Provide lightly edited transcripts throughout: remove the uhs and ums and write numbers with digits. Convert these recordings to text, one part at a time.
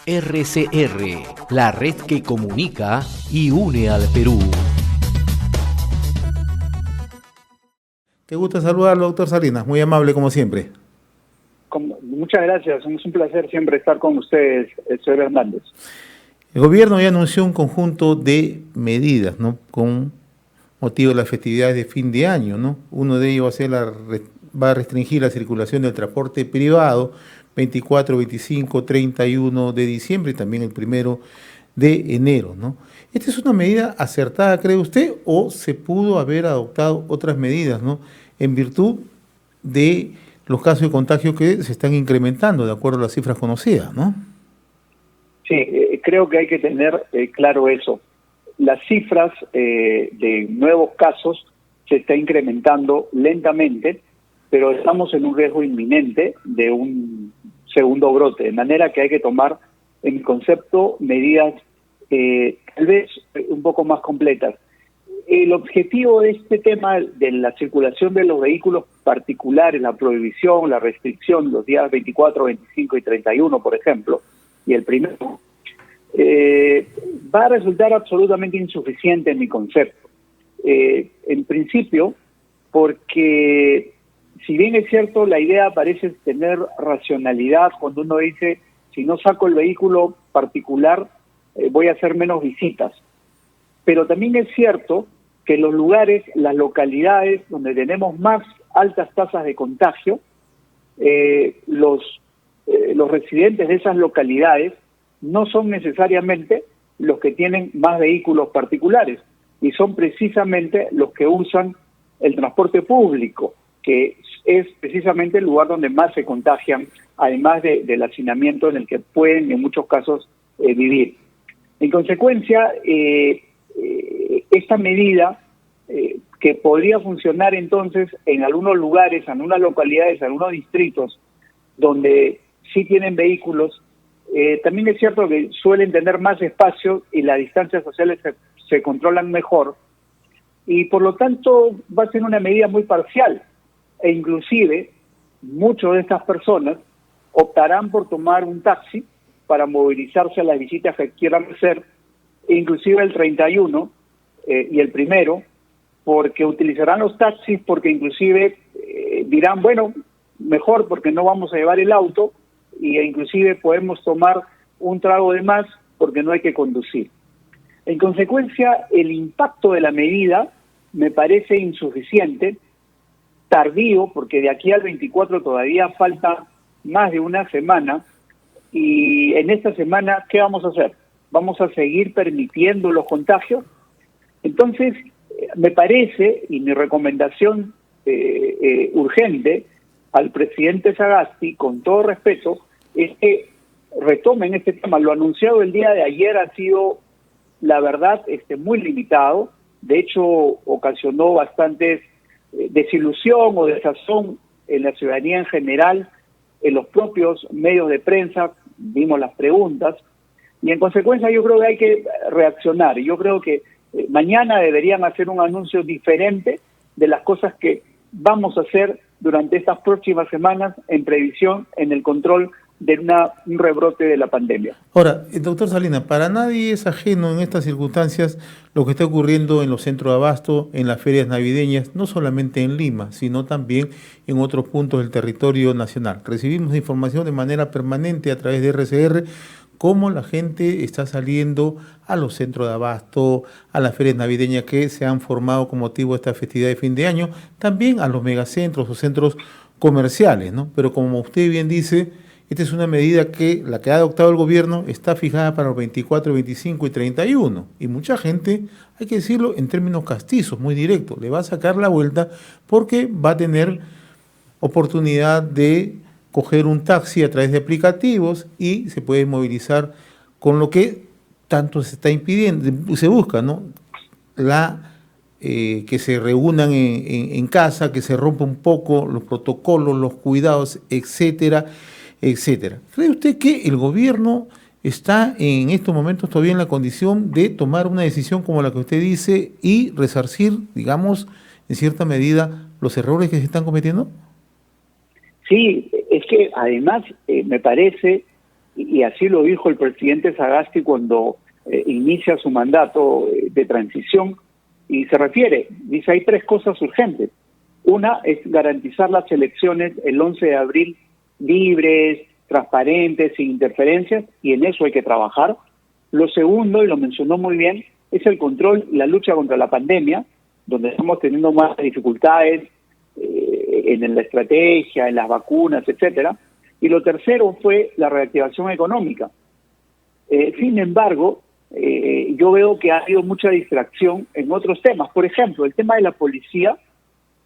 RCR, la red que comunica y une al Perú. Qué gusto saludarlo, doctor Salinas, muy amable como siempre. Muchas gracias, es un placer siempre estar con ustedes, señor Hernández. El gobierno ya anunció un conjunto de medidas, ¿no?, con motivo de las festividades de fin de año, ¿no? Uno de ellos va a restringir la circulación del transporte privado 24, 25, 31 de diciembre y también el 1 de enero, ¿no? ¿Esta es una medida acertada, cree usted, o se pudo haber adoptado otras medidas, ¿no?, en virtud de los casos de contagio que se están incrementando, de acuerdo a las cifras conocidas, ¿no? Sí, creo que hay que tener claro eso. Las cifras de nuevos casos se está incrementando lentamente, pero estamos en un riesgo inminente de un segundo brote, de manera que hay que tomar, en mi concepto, medidas tal vez un poco más completas. El objetivo de este tema de la circulación de los vehículos particulares, la prohibición, la restricción, los días 24, 25 y 31, por ejemplo, y el primero, va a resultar absolutamente insuficiente en mi concepto. En principio, porque si bien es cierto, la idea parece tener racionalidad cuando uno dice, si no saco el vehículo particular, voy a hacer menos visitas. Pero también es cierto que los lugares, las localidades donde tenemos más altas tasas de contagio, los residentes de esas localidades no son necesariamente los que tienen más vehículos particulares, y son precisamente los que usan el transporte público, que es precisamente el lugar donde más se contagian, además del hacinamiento en el que pueden en muchos casos vivir. En consecuencia, esta medida que podría funcionar entonces en algunos lugares, en algunas localidades, en algunos distritos donde sí tienen vehículos, también es cierto que suelen tener más espacio y las distancias sociales se controlan mejor, y por lo tanto va a ser una medida muy parcial, e inclusive muchas de estas personas optarán por tomar un taxi para movilizarse a las visitas que quieran hacer, inclusive el 31 y el 1, porque utilizarán los taxis, porque inclusive dirán, bueno, mejor porque no vamos a llevar el auto, e inclusive podemos tomar un trago de más porque no hay que conducir. En consecuencia, el impacto de la medida me parece insuficiente, tardío, porque de aquí al 24 todavía falta más de una semana, y en esta semana, ¿qué vamos a hacer? ¿Vamos a seguir permitiendo los contagios? Entonces, me parece, y mi recomendación urgente al presidente Sagasti, con todo respeto, es que retomen este tema. Lo anunciado el día de ayer ha sido, la verdad, muy limitado. De hecho, ocasionó bastante desilusión o desazón en la ciudadanía en general, en los propios medios de prensa, vimos las preguntas, y en consecuencia yo creo que hay que reaccionar. Yo creo que mañana deberían hacer un anuncio diferente de las cosas que vamos a hacer durante estas próximas semanas en previsión, en el control de un rebrote de la pandemia. Ahora, doctor Salinas, para nadie es ajeno en estas circunstancias lo que está ocurriendo en los centros de abasto, en las ferias navideñas, no solamente en Lima, sino también en otros puntos del territorio nacional. Recibimos información de manera permanente a través de RCR cómo la gente está saliendo a los centros de abasto, a las ferias navideñas que se han formado con motivo de esta festividad de fin de año, también a los megacentros o centros comerciales, ¿no? Pero como usted bien dice, esta es una medida que la que ha adoptado el gobierno está fijada para los 24, 25 y 31. Y mucha gente, hay que decirlo en términos castizos, muy directos, le va a sacar la vuelta porque va a tener oportunidad de coger un taxi a través de aplicativos y se puede movilizar, con lo que tanto se está impidiendo, se busca, ¿no?, que se reúnan en casa, que se rompa un poco los protocolos, los cuidados, etcétera, etcétera. ¿Cree usted que el gobierno está en estos momentos todavía en la condición de tomar una decisión como la que usted dice y resarcir, digamos, en cierta medida, los errores que se están cometiendo? Sí, es que además me parece y así lo dijo el presidente Sagasti cuando inicia su mandato de transición, y se refiere, dice, hay 3 cosas urgentes. Una es garantizar las elecciones el 11 de abril libres, transparentes, sin interferencias, y en eso hay que trabajar. Lo segundo, y lo mencionó muy bien, es el control y la lucha contra la pandemia, donde estamos teniendo más dificultades en la estrategia, en las vacunas, etcétera. Y lo tercero fue la reactivación económica. Sin embargo, yo veo que ha habido mucha distracción en otros temas. Por ejemplo, el tema de la policía,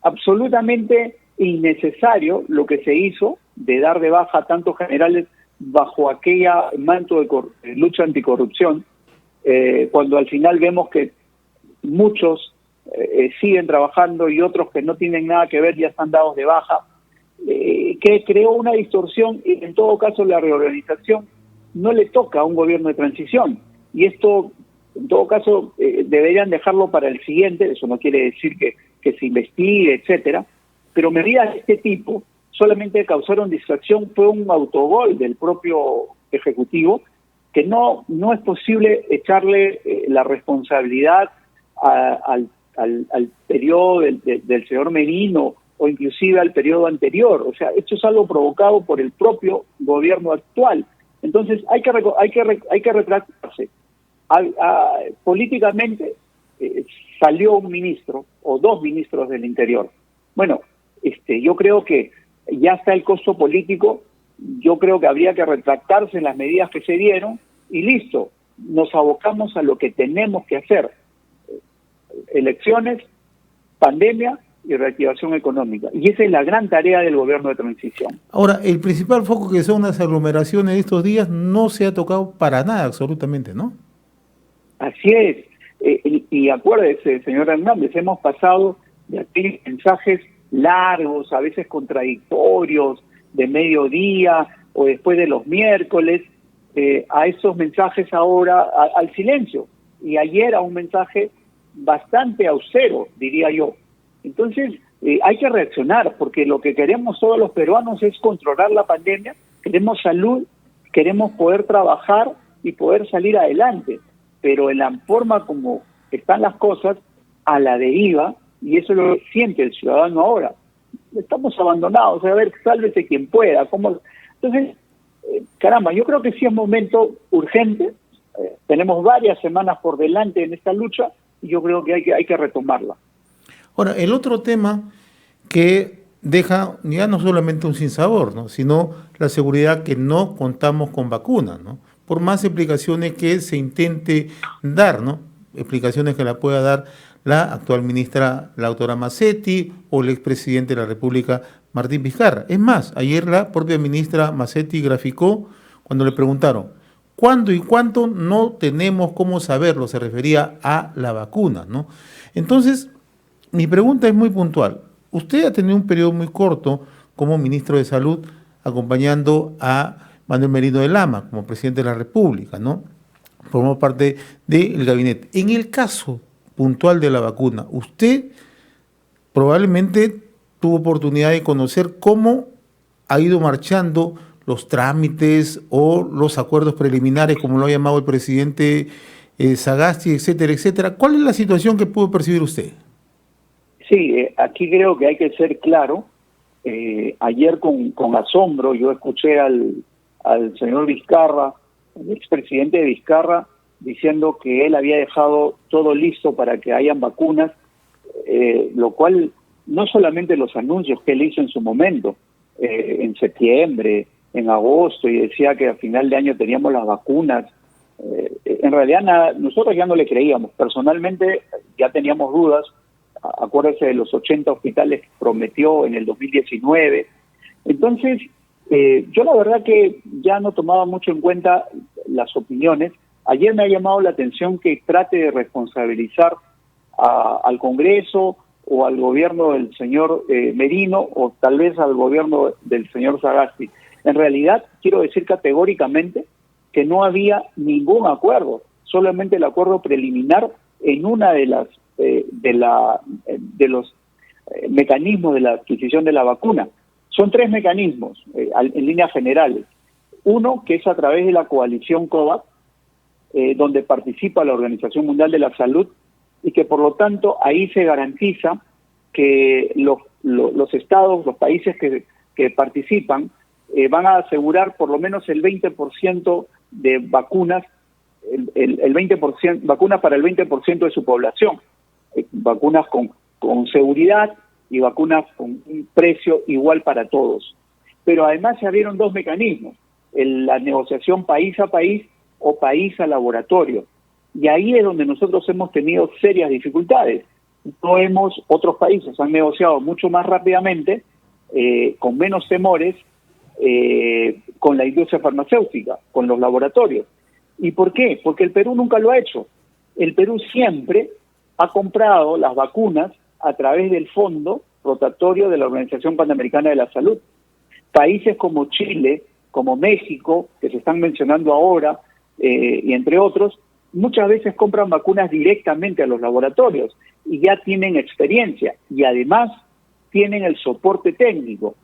absolutamente innecesario lo que se hizo de dar de baja a tantos generales bajo aquella manto de lucha anticorrupción, cuando al final vemos que muchos siguen trabajando y otros que no tienen nada que ver ya están dados de baja, que creó una distorsión, y en todo caso la reorganización no le toca a un gobierno de transición, y esto en todo caso deberían dejarlo para el siguiente. Eso no quiere decir que se investigue, etcétera, pero medidas de este tipo solamente causaron distracción. Fue un autogol del propio Ejecutivo, que no es posible echarle la responsabilidad al periodo del señor Merino o inclusive al periodo anterior. O sea, esto es algo provocado por el propio gobierno actual. Entonces hay que retractarse. Políticamente salió un ministro o 2 ministros del Interior. Bueno, yo creo que ya está el costo político. Yo creo que habría que retractarse en las medidas que se dieron y listo, nos abocamos a lo que tenemos que hacer: elecciones, pandemia y reactivación económica. Y esa es la gran tarea del gobierno de transición. Ahora, el principal foco, que son las aglomeraciones de estos días, no se ha tocado para nada, absolutamente, ¿no? Así es. Y acuérdese, señor Hernández, hemos pasado de aquellos mensajes largos, a veces contradictorios, de mediodía o después de los miércoles, a esos mensajes ahora, al silencio. Y ayer a un mensaje bastante austero, diría yo. Entonces, hay que reaccionar, porque lo que queremos todos los peruanos es controlar la pandemia, queremos salud, queremos poder trabajar y poder salir adelante. Pero en la forma como están las cosas, a la deriva, y eso lo siente el ciudadano ahora. Estamos abandonados, a ver, sálvese quien pueda. Entonces, caramba, yo creo que sí es momento urgente. Tenemos varias semanas por delante en esta lucha y yo creo que hay que retomarla. Ahora, el otro tema que deja ya no solamente un sinsabor, ¿no?, sino la seguridad que no contamos con vacunas, ¿no?, por más explicaciones que se intente dar, ¿no?, explicaciones que la pueda dar la actual ministra, la doctora Macetti, o el expresidente de la República, Martín Vizcarra. Es más, ayer la propia ministra Macetti graficó cuando le preguntaron ¿cuándo y cuánto? No tenemos cómo saberlo, se refería a la vacuna, ¿no? Entonces, mi pregunta es muy puntual. Usted ha tenido un periodo muy corto como ministro de Salud, acompañando a Manuel Merino de Lama como presidente de la República, ¿no? Formó parte del gabinete. En el caso puntual de la vacuna, usted probablemente tuvo oportunidad de conocer cómo ha ido marchando los trámites o los acuerdos preliminares, como lo ha llamado el presidente Sagasti, etcétera, etcétera. ¿Cuál es la situación que pudo percibir usted? Sí, aquí creo que hay que ser claro. Ayer con asombro yo escuché al señor Vizcarra, el expresidente de Vizcarra, diciendo que él había dejado todo listo para que hayan vacunas, lo cual no solamente los anuncios que él hizo en su momento, en septiembre, en agosto, y decía que a final de año teníamos las vacunas. En realidad nosotros ya no le creíamos. Personalmente ya teníamos dudas. Acuérdese de los 80 hospitales que prometió en el 2019. Entonces, yo la verdad que ya no tomaba mucho en cuenta las opiniones. Ayer me ha llamado la atención que trate de responsabilizar al Congreso o al gobierno del señor Merino, o tal vez al gobierno del señor Sagasti. En realidad, quiero decir categóricamente que no había ningún acuerdo, solamente el acuerdo preliminar en una de los mecanismos de la adquisición de la vacuna. Son 3 mecanismos en líneas generales. Uno, que es a través de la coalición COVAX, donde participa la Organización Mundial de la Salud, y que por lo tanto ahí se garantiza que los estados, los países que participan, van a asegurar por lo menos el 20% de vacunas, el 20%, vacunas para el 20% de su población, vacunas con seguridad y vacunas con un precio igual para todos. Pero además se abrieron dos mecanismos, la negociación país a país o país a laboratorio. Y ahí es donde nosotros hemos tenido serias dificultades. Otros países han negociado mucho más rápidamente, con menos temores, con la industria farmacéutica, con los laboratorios. ¿Y por qué? Porque el Perú nunca lo ha hecho. El Perú siempre ha comprado las vacunas a través del fondo rotatorio de la Organización Panamericana de la Salud. Países como Chile, como México, que se están mencionando ahora, y entre otros, muchas veces compran vacunas directamente a los laboratorios y ya tienen experiencia y además tienen el soporte técnico,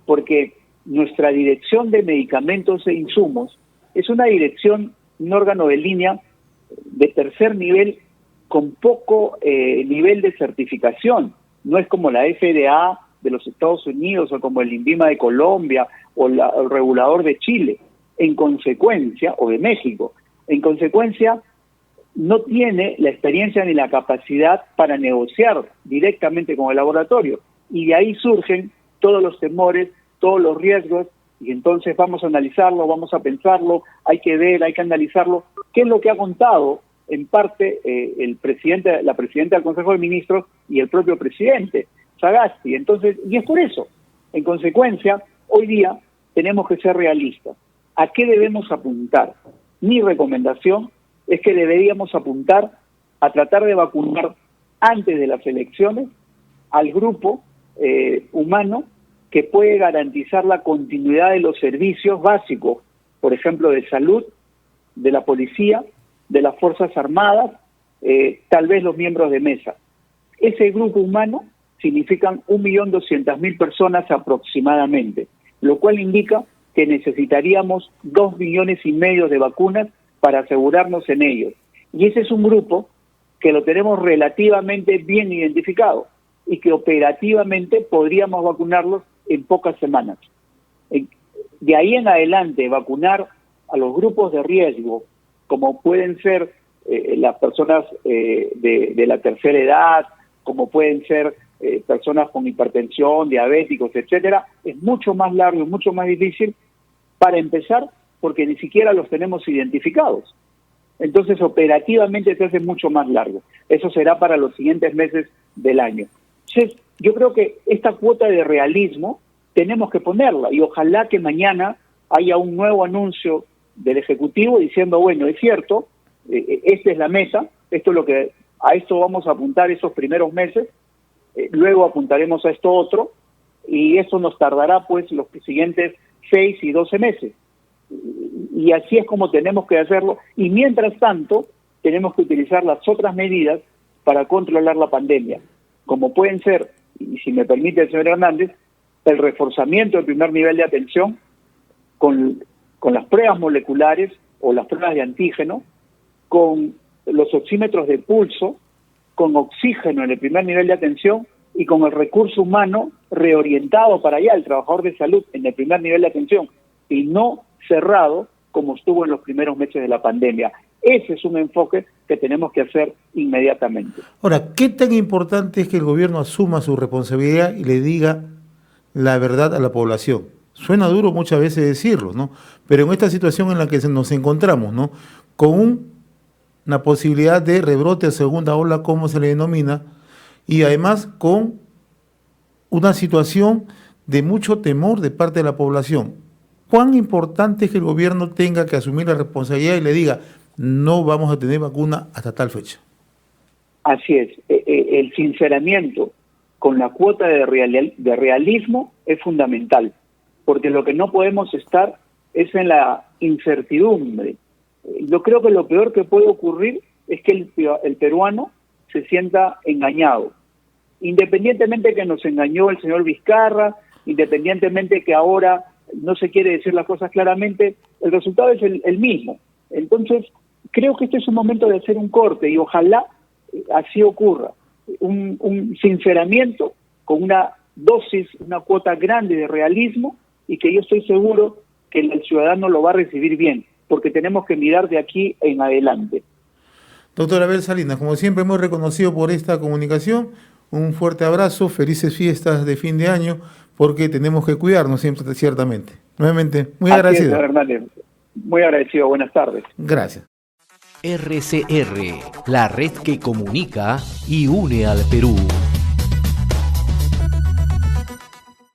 porque nuestra dirección de medicamentos e insumos es una dirección, un órgano de línea de tercer nivel con poco nivel de certificación. No es como la FDA de los Estados Unidos o como el INVIMA de Colombia o el regulador de Chile, en consecuencia, o de México. En consecuencia, no tiene la experiencia ni la capacidad para negociar directamente con el laboratorio. Y de ahí surgen todos los temores, todos los riesgos, y entonces vamos a analizarlo, vamos a pensarlo, hay que ver, hay que analizarlo. ¿Qué es lo que ha contado en parte la presidenta del Consejo de Ministros y el propio presidente, Sagasti? Entonces, y es por eso, en consecuencia, hoy día tenemos que ser realistas. ¿A qué debemos apuntar? Mi recomendación es que deberíamos apuntar a tratar de vacunar antes de las elecciones al grupo humano que puede garantizar la continuidad de los servicios básicos, por ejemplo, de salud, de la policía, de las Fuerzas Armadas, tal vez los miembros de mesa. Ese grupo humano significan 1.200.000 personas aproximadamente, lo cual indica que necesitaríamos 2,5 millones de vacunas para asegurarnos en ellos. Y ese es un grupo que lo tenemos relativamente bien identificado y que operativamente podríamos vacunarlos en pocas semanas. De ahí en adelante, vacunar a los grupos de riesgo, como pueden ser las personas de la tercera edad, como pueden ser personas con hipertensión, diabéticos, etcétera, es mucho más largo y mucho más difícil para empezar, porque ni siquiera los tenemos identificados. Entonces, operativamente se hace mucho más largo. Eso será para los siguientes meses del año. Entonces, yo creo que esta cuota de realismo tenemos que ponerla, y ojalá que mañana haya un nuevo anuncio del Ejecutivo diciendo, bueno, es cierto, esta es la meta, a esto vamos a apuntar esos primeros meses, luego apuntaremos a esto otro, y eso nos tardará pues los siguientes 6 y 12 meses. Y así es como tenemos que hacerlo, y mientras tanto tenemos que utilizar las otras medidas para controlar la pandemia, como pueden ser, y si me permite el señor Hernández, el reforzamiento del primer nivel de atención con las pruebas moleculares o las pruebas de antígeno, con los oxímetros de pulso, con oxígeno en el primer nivel de atención y con el recurso humano reorientado para allá, el trabajador de salud en el primer nivel de atención, y no cerrado como estuvo en los primeros meses de la pandemia. Ese es un enfoque que tenemos que hacer inmediatamente. Ahora, ¿qué tan importante es que el gobierno asuma su responsabilidad y le diga la verdad a la población? Suena duro muchas veces decirlo, ¿no? Pero en esta situación en la que nos encontramos, ¿no? Con una posibilidad de rebrote o segunda ola, como se le denomina, y además con una situación de mucho temor de parte de la población. ¿Cuán importante es que el gobierno tenga que asumir la responsabilidad y le diga, no vamos a tener vacuna hasta tal fecha? Así es. El sinceramiento con la cuota de realismo es fundamental, porque lo que no podemos estar es en la incertidumbre. Yo creo que lo peor que puede ocurrir es que el peruano se sienta engañado, independientemente que nos engañó el señor Vizcarra, independientemente que ahora no se quiere decir las cosas claramente, el resultado es el mismo. Entonces, creo que este es un momento de hacer un corte y ojalá así ocurra. Un sinceramiento con una dosis, una cuota grande de realismo, y que yo estoy seguro que el ciudadano lo va a recibir bien, porque tenemos que mirar de aquí en adelante. Doctor Abel Salinas, como siempre, muy reconocido por esta comunicación. Un fuerte abrazo, felices fiestas de fin de año, porque tenemos que cuidarnos siempre, ciertamente. Nuevamente, muy agradecido. Así es, Hernández. Muy agradecido. Buenas tardes. Gracias. RCR, la red que comunica y une al Perú.